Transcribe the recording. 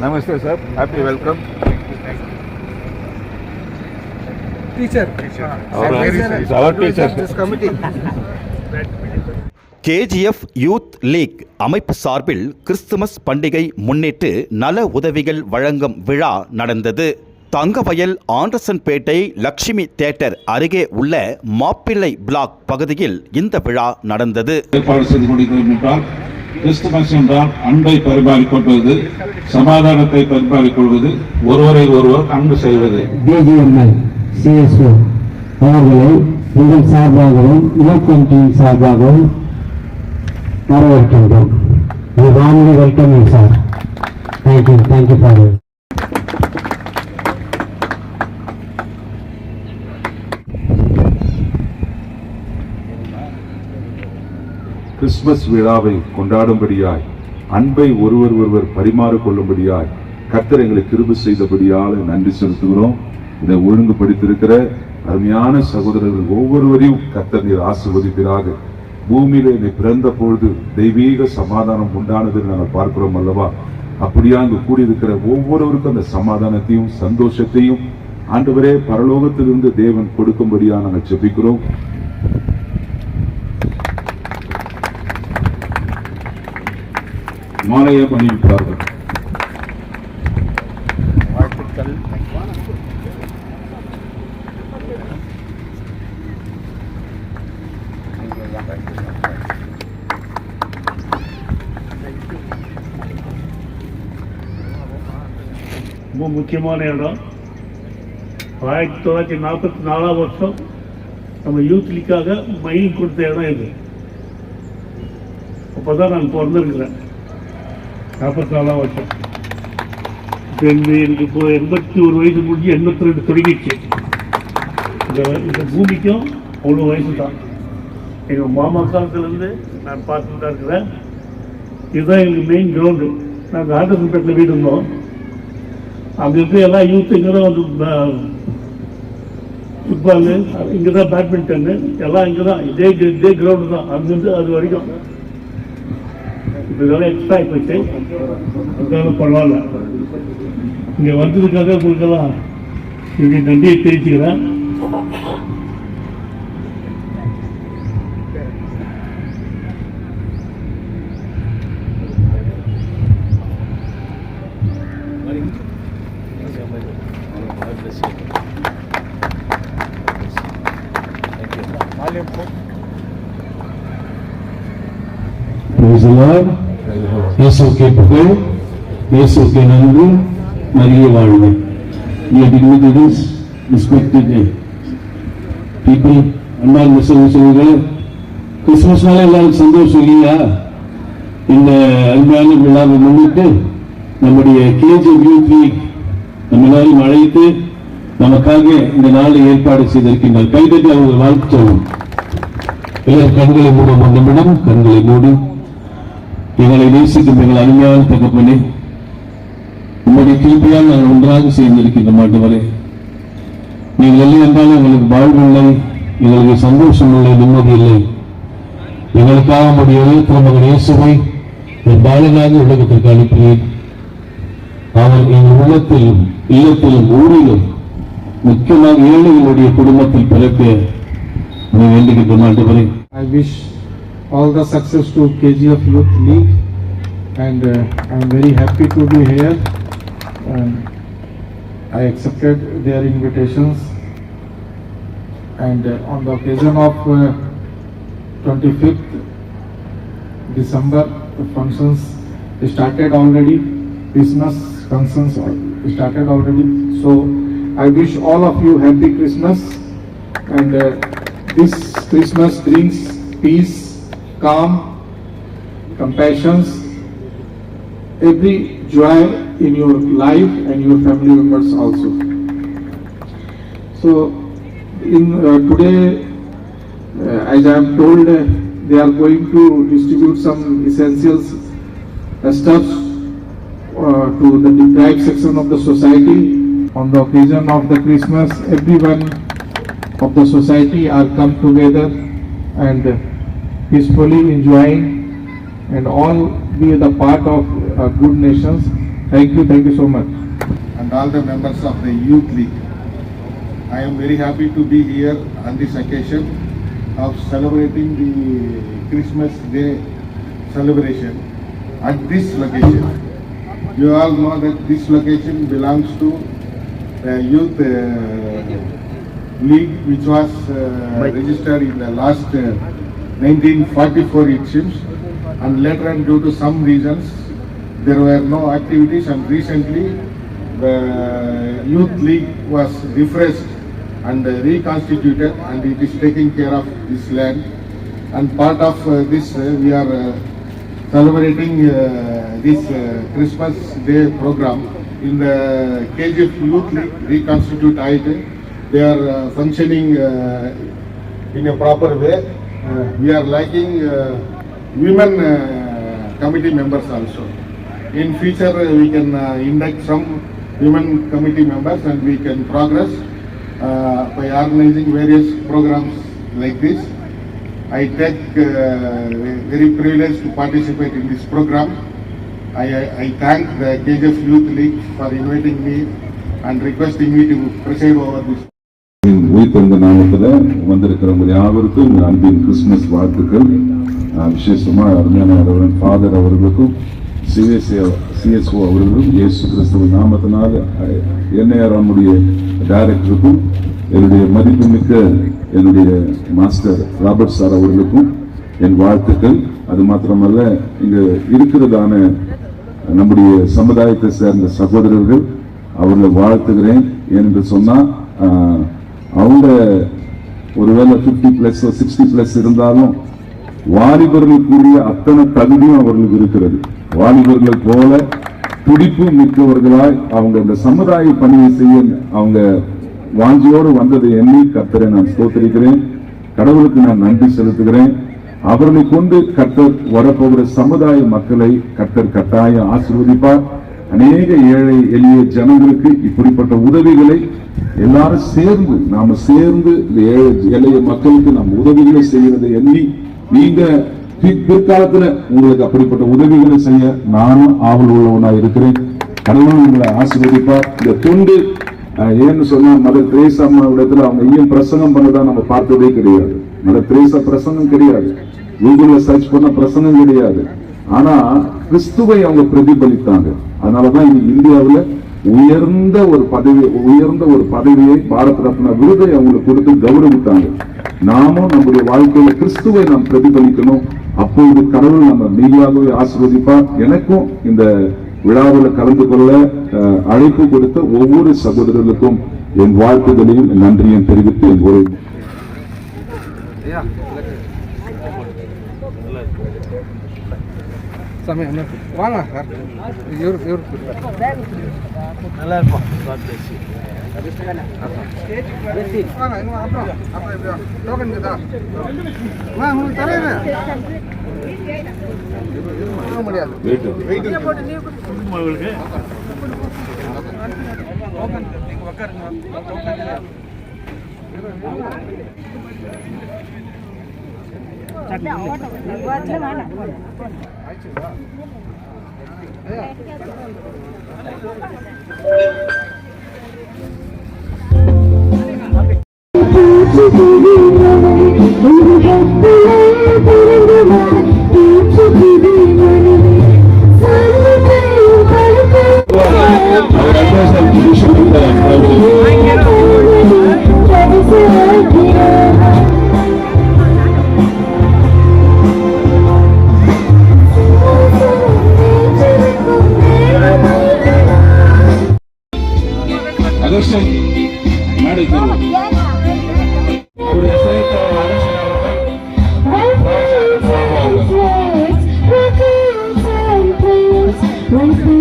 Namaste sir, happy welcome. Teacher. Our teacher. This committee. KGF youth league அமைப்பு சார்பில் Christmas பண்டிகை முன்னிட்டு நல உதவிகள் வழங்கும் விழா நடந்தது. தங்கவயல் ஆண்டர்சன்பேட்டை லட்சுமி தியேட்டர் அருகே உள்ள மாப்பிள்ளை பிளாக் பகுதியில் இந்த விழா நடந்தது. கிறிஸ்துமஸ் என்றால் அன்பை பரிமாறிக்கொள்வது, சமாதானத்தை பரிமாறிக்கொள்வது, ஒருவரை ஒருவர் அன்பு செய்வது. CSO அவர்களை உங்கள் சார்பாகவும் இலக்கியின் சார்பாகவும் வரவேற்கின்றோம். Welcome sir. Thank you for you. Christmas விழாவை கொண்டாடும்படியாய், அன்பை ஒருவர் பரிமாறிக்கொள்ளும்படியாய் கர்த்தர் எங்களுக்கு கிருபை செய்தபடியால் நன்றி செலுத்துகிறோம். இதை ஒழுங்குபடுத்தியிருக்கிற அருமையான சகோதரர்கள் ஒவ்வொருவரையும் கர்த்தர் நீர் ஆசீர்வதிப்பீராக. பூமியில நீ பிறந்த பொழுது தெய்வீக சமாதானம் உண்டானது நாங்கள் பார்க்கிறோம் அல்லவா? அப்படியா அங்கு கூடியிருக்கிற ஒவ்வொருவருக்கும் அந்த சமாதானத்தையும் சந்தோஷத்தையும் ஆண்டவரே பரலோகத்திலிருந்து தேவன் கொடுக்கும்படியா நாங்கள் ஜெபிக்கிறோம். மாலையை அணிவிப்பார்கள். ரொம்ப முக்கியமான இடம். 1944 வருஷம் நம்ம யூத் லீக்காக மைனிங் கொடுத்த இடம் இது. அப்போதான் நான் பிறந்திருக்கிறேன். 44 வருஷம். எனக்கு இப்போ 81 வயசு முடிஞ்சு 82 தொடங்கிடுச்சு. இந்த பூமிக்கும் அவ்வளோ வயசு தான். எங்கள் மாமா காலத்துலேருந்து நான் பார்த்துட்டு தான் இருக்கிறேன். இதுதான் எங்களுக்கு மெயின் கிரவுண்டு. நாங்கள் ஆண்டர்சன்பேட்டில் வீடு இருந்தோம். அங்கே இருக்க எல்லா யூத்து இங்கே தான் வந்து ஃபுட்பாலு, இங்கே தான் பேட்மிண்டனு எல்லாம் இங்கே தான். இதே கிரவுண்டு தான் அங்கேருந்து அது வரைக்கும். இதெல்லாம் எக்ஸ்ட்ரா ஆகிப்போச்சு. அதனால பரவாயில்ல. இங்கே வந்ததுக்காக உங்களுக்கெல்லாம் இப்படி நன்றியை தெரிவிச்சுக்கிறேன். இயேசுவுக்கே புகழ், இயேசுவுக்கே நன்றி, மரியே வாழ்வு. Dear dignitaries, respected people, அன்பார்ந்த சகோதரர்களே, கிறிஸ்துமஸ்னால எல்லாரும் சந்தோஷம் இல்லையா? இந்த அன்பான விழாவை முன்னிட்டு நம்முடைய KGF யூத் லீக் நம்ம எல்லாரும் அழைத்து நமக்காக இந்த நாளை ஏற்பாடு செய்திருக்கின்றார். கைதட்டி அவர்கள் வாழ்த்து சொல்லும். எல்லாரும் கண்களை மூடும். ஒரு நிமிடம் கண்களை மூடி. எங்களை நேசிக்கும் எங்கள் அருமையான தகப்பனே, உங்களுடைய கிருபையால் நாங்கள் ஒன்றாக சேர்ந்திருக்கின்ற ஆண்டவரே, நீங்கள் இல்லை என்றாலும் எங்களுக்கு வாழ்வு இல்லை, எங்களுக்கு சந்தோஷம் இல்லை, நிம்மதி இல்லை. எங்களுக்காக நம்முடைய மகன் இயேசுவை ஒரு பாலனாக உலகத்திற்கு அனுப்பினேன். அவர் எங்கள் உள்ளத்திலும் இல்லத்திலும் ஊரிலும் முக்கியமாக ஏழைகளுடைய குடும்பத்தில் பிறக்க நீ வேண்டுகின்ற ஆண்டவரே. I wish all the success to KGF Youth League, and I am very happy to be here. I accepted their invitations, and on the occasion of 25th December, the functions started already. Christmas functions started already. So I wish all of you happy Christmas, and this Christmas brings peace, calm, compassion, every joy in your life and your family members also. So in today, as I am told, they are going to distribute some essentials stuff to the deprived section of the society. On the occasion of the Christmas, everyone of the society are come together, and peacefully enjoying and all be the part of good nations. Thank you so much. And all the members of the Youth League. I am very happy to be here on this occasion of celebrating the Christmas Day celebration at this location. You all know that this location belongs to the Youth League, which was registered in the last 1944 it seems, and later on due to some reasons there were no activities, and recently the Youth League was refreshed and reconstituted, and it is taking care of this land. And part of this we are celebrating this Christmas Day program in the KGF Youth League reconstituted. They are functioning in a proper way. We are lacking women committee members also. In future we can induct some women committee members, and we can progress by organizing various programs like this. I take very privileged to participate in this program. I thank the KGF Youth League for inviting me and requesting me to preside over this. உயிர்த்தெழுந்த நாமத்தில் வந்திருக்கிறவங்க யாவருக்கும் அன்பின் Christmas வாழ்த்துக்கள். விசேஷமா அருமையான father அவர்களுக்கும் CSO அவர்களும் இயேசு கிறிஸ்துவ நாமத்தினால் என்ஐஆர்னுடைய டைரக்டருக்கும் என்னுடைய மதிப்புமிக்க என்னுடைய மாஸ்டர் ராபர்ட் சார் அவர்களுக்கும் என் வாழ்த்துக்கள். அது மாத்திரமல்ல, இங்க இருக்கிறதான நம்முடைய சமுதாயத்தை சேர்ந்த சகோதரர்கள் அவர்களை வாழ்த்துகிறேன். என்று சொன்னா அவங்க ஒருவேளை 50+ 60+ இருந்தாலும் வாலிபர்களுக்குரிய அத்தனை தகுதியும் அவர்களுக்கு இருக்கிறது. வாலிபர்கள் போல துடிப்பு மிக்கவர்களாய் அவங்க இந்த சமுதாய பணியை செய்ய அவங்க வாஞ்சியோடு வந்ததை எண்ணி கர்த்தரை நான் ஸ்தோத்திரிக்கிறேன். கடவுளுக்கு நான் நன்றி செலுத்துகிறேன். அவர்களை கொண்டு கர்த்தர் வரப்போகிற சமுதாய மக்களை கர்த்தர் கட்டாயம் ஆசீர்வதிப்பார். அநேக ஏழை எளிய ஜனங்களுக்கு இப்படிப்பட்ட உதவிகளை எல்லாரும் சேர்ந்து நாம சேர்ந்து இந்த ஏழை எளிய மக்களுக்கு நாம் உதவிகளை செய்யறதை எண்ணி நீங்க பிற்காலத்துல உங்களுக்கு அப்படிப்பட்ட உதவிகளை செய்ய நானும் ஆவல் உள்ளவனா இருக்கிறேன். கடவுள் உங்களை ஆசீர்வதிப்பார். இந்த தொண்டு ஏன்னு சொன்னா மதர் தெரேசா அம்மாவிடத்துல அவங்க ஏன் பிரசங்கம் பண்ணதான் நம்ம பார்த்ததே கிடையாது. மதர் தெரேசா பிரசங்கம் கிடையாது, கூகுள்ல சர்ச் பண்ண பிரசங்கம் கிடையாது. ஆனா கிறிஸ்துவை அவங்க பிரதிபலித்தாங்க. அதனாலதான் இந்தியாவில் உயர்ந்த ஒரு பதவியை பாரத் ரத்னா விருதை அவங்களுக்கு கொடுத்து கௌரவித்தாங்க. நாமும் நம்முடைய வாழ்க்கையில கிறிஸ்துவை நாம் பிரதிபலிக்கணும். அப்பொழுது கடவுள் நம்ம மீதியாகவே ஆசீர்வதிப்பார். எனக்கும் இந்த விழாவில் கலந்து கொள்ள அழைப்பு கொடுத்த ஒவ்வொரு சகோதரர்களுக்கும் என் வாழ்த்துதலையும் நன்றியும் தெரிவித்து என் ஒரு வாங்க சார், நல்லா இருப்போம். Right.